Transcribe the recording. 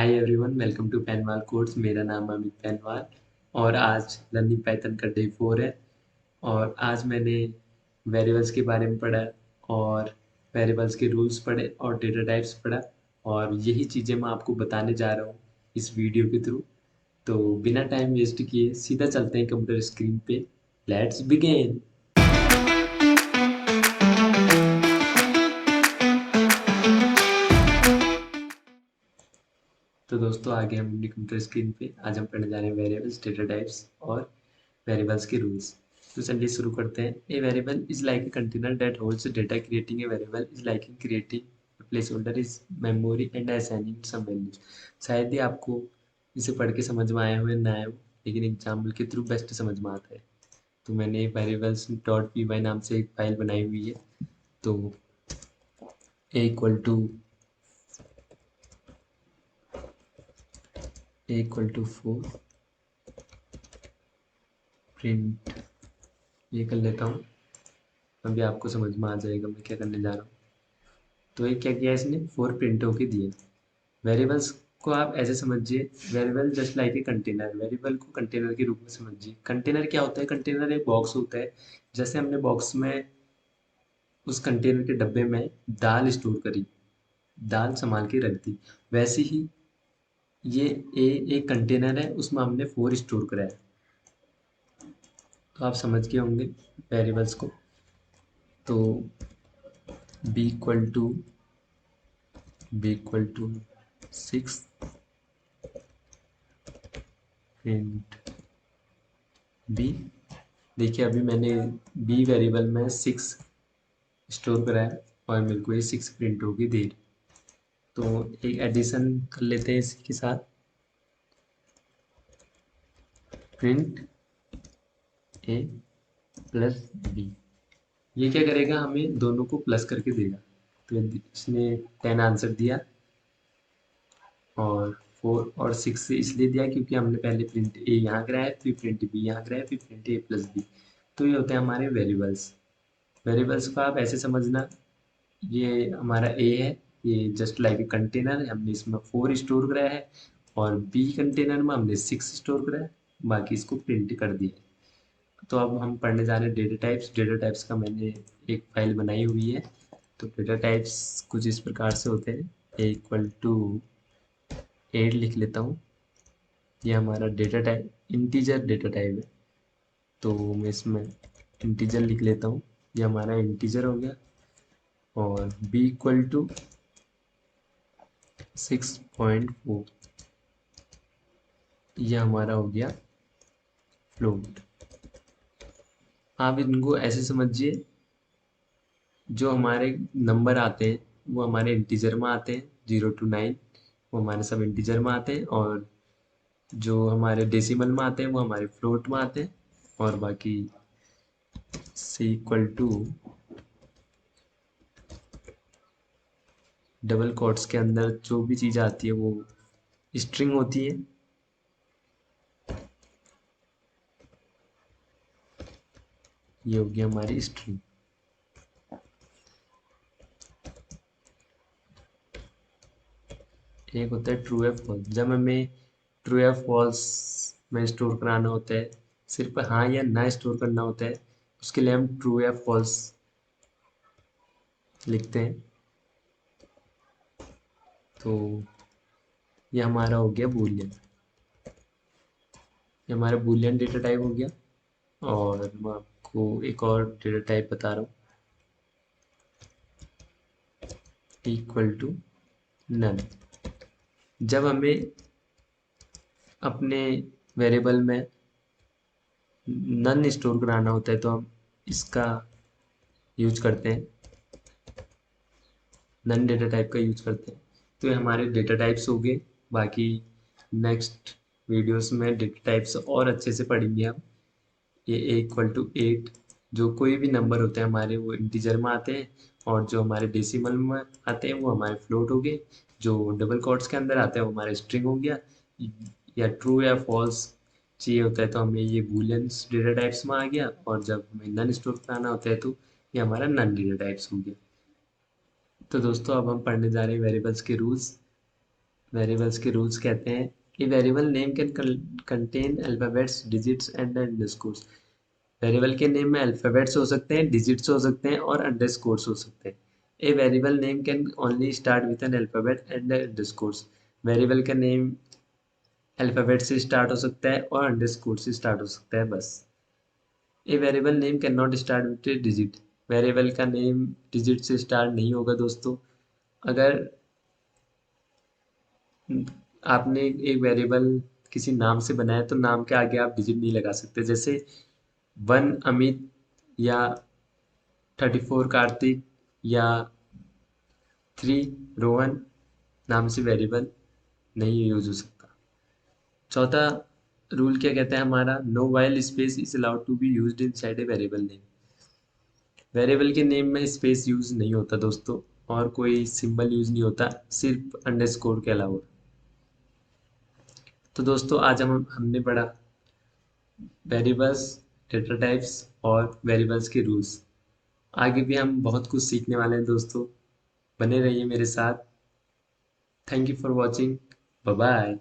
Hi everyone, welcome to Penwal course. मेरा नाम अमित पेनवाल और आज लर्निंग पाइथन का डे 4 है। और आज मैंने वेरिएबल्स के बारे में पढ़ा और वेरिएबल्स के रूल्स पढ़े और डेटा टाइप्स पढ़ा, और यही चीज़ें मैं आपको बताने जा रहा हूँ इस वीडियो के थ्रू। तो बिना टाइम वेस्ट किए सीधा चलते हैं कंप्यूटर स्क्रीन पे। Let's begin. तो दोस्तों, आगे हम अपनी कंप्यूटर स्क्रीन पे आज हम पढ़ने जा रहे हैं वेरिएबल्स, डेटा टाइप्स और वेरिएबल्स के रूल्स। तो चलिए शुरू करते हैं। A variable is like a container that holds data. Creating a variable is like creating a placeholder is memory and assigning some values. शायद ही आपको इसे पढ़ के समझ में आया हो या ना आया हो, लेकिन एग्जाम्पल के थ्रू बेस्ट समझ में आता है। तो मैंने वेरिएबल्स डॉट पी वाई नाम से एक फाइल बनाई हुई है। तो ए इक्वल टू 4 प्रिंट, ये कर लेता हूँ। अभी आपको समझ में आ जाएगा मैं क्या करने जा रहा हूँ। तो ये क्या किया इसने, 4 प्रिंट होके दिए। वेरिएबल्स को आप ऐसे समझिए, variable just like a container. Variable को कंटेनर के रूप में समझिए। कंटेनर क्या होता है? कंटेनर एक बॉक्स होता है। जैसे हमने बॉक्स में उस कंटेनर के डब्बे में दाल स्टोर करी, दाल संभाल के रख दी, वैसे ही ये एक कंटेनर है, उसमें हमने 4 स्टोर करा है। तो आप समझ गए होंगे वेरिएबल्स को। तो b equal to 6 print b. देखिए, अभी मैंने बी वेरिएबल में 6 स्टोर करा है और मेरे को ये 6 प्रिंट होगी दे रही। तो एक एडिशन कर लेते हैं इसके साथ, प्रिंट ए प्लस बी। ये क्या करेगा, हमें दोनों को प्लस करके देगा। तो इसने 10 आंसर दिया, और 4 और 6 से इसलिए दिया क्योंकि हमने पहले प्रिंट ए यहाँ कराया, फिर प्रिंट बी यहाँ कराया, फिर प्रिंट ए प्लस बी। तो ये होते हैं हमारे वेरिएबल्स। वेरिएबल्स को आप ऐसे समझना, ये हमारा ए है, ये जस्ट लाइक ए कंटेनर है, हमने इसमें 4 स्टोर कराया है, और बी कंटेनर में हमने 6 स्टोर कराया है, बाकी इसको प्रिंट कर दिया। तो अब हम पढ़ने जा रहे हैं डेटा टाइप्स। डेटा टाइप्स का मैंने एक फाइल बनाई हुई है। तो डेटा टाइप्स कुछ इस प्रकार से होते हैं। ए इक्वल टू 8 लिख लेता हूँ। ये हमारा data type integer data type है, तो मैं इसमें इंटीजर लिख लेता हूँ। ये हमारा इंटीजर हो गया। और बी इक्वल टू 6.4, ये हमारा हो गया फ्लोट। आप इनको ऐसे समझिए, जो हमारे नंबर आते हैं वो हमारे इंटीजर में आते हैं, 0 to 9 वो हमारे सब इंटीजर में आते हैं, और जो हमारे डेसिमल में आते हैं वो हमारे फ्लोट में आते हैं, और बाकी सी इक्वल टू डबल कोट्स के अंदर जो भी चीज़ आती है वो स्ट्रिंग होती है। ये होगी हमारी स्ट्रिंग। एक होता है ट्रू या फॉल्स। जब हमें ट्रू या फॉल्स में स्टोर कराना होता है, सिर्फ हाँ या ना स्टोर करना होता है, उसके लिए हम ट्रू या फॉल्स लिखते हैं। तो ये हमारा हो गया बूलियन, ये हमारा बूलियन डेटा टाइप हो गया। और मैं आपको एक और डेटा टाइप बता रहा हूँ, इक्वल टू नन। जब हमें अपने वेरिएबल में नन स्टोर कराना होता है तो हम इसका यूज करते हैं, नन डेटा टाइप का यूज करते हैं। तो ये हमारे डेटा टाइप्स हो गए। बाकी नेक्स्ट वीडियोस में डेटा टाइप्स और अच्छे से पढ़ेंगे हम। ये A = 8, जो कोई भी नंबर होते हैं हमारे वो इंटीजर में आते हैं, और जो हमारे डेसिमल में आते हैं वो हमारे फ्लोट हो गए, जो डबल कोट्स के अंदर आते हैं वो हमारे स्ट्रिंग हो गया। या ट्रू या फॉल्स चाहिए होता है तो हमें ये बूलियंस डेटा टाइप्स में आ गया, और जब हमें नन स्टोर कराना होता है तो ये हमारा नन डेटा टाइप्स हो गया। तो दोस्तों, अब हम पढ़ने जा रहे हैं वेरिएबल्स के रूल्स। वेरिएबल्स के रूल्स कहते हैं कि variable name can contain alphabets, digits and underscores. Variable के नेम में अल्फ़ाबेट्स हो सकते हैं, डिजिट्स हो सकते हैं और अंडरस्कोर्स हो सकते हैं। A variable name can only start with N alphabet and underscores. Variable का नेम अल्फ़ाबेट से स्टार्ट हो सकता है और अंडरस्कोर से स्टार्ट हो सकता है बस। ए variable name can not start with A digit. Variable का नेम डिजिट से स्टार्ट नहीं होगा दोस्तों। अगर आपने एक वेरिएबल किसी नाम से बनाया तो नाम के आगे आप डिजिट नहीं लगा सकते। जैसे 1 अमित या 34 कार्तिक या 3 रोहन नाम से वेरिएबल नहीं यूज हो सकता। चौथा रूल क्या कहता है हमारा, no while space is allowed to be used inside a variable name. Variable के नेम में स्पेस यूज नहीं होता दोस्तों, और कोई सिंबल यूज नहीं होता, सिर्फ अंडरस्कोर के अलावा। तो दोस्तों आज हमने पढ़ा वेरिएबल्स, डेटा टाइप्स और वेरिएबल्स के रूल्स। आगे भी हम बहुत कुछ सीखने वाले हैं दोस्तों, बने रहिए मेरे साथ। Thank you for watching. Bye bye.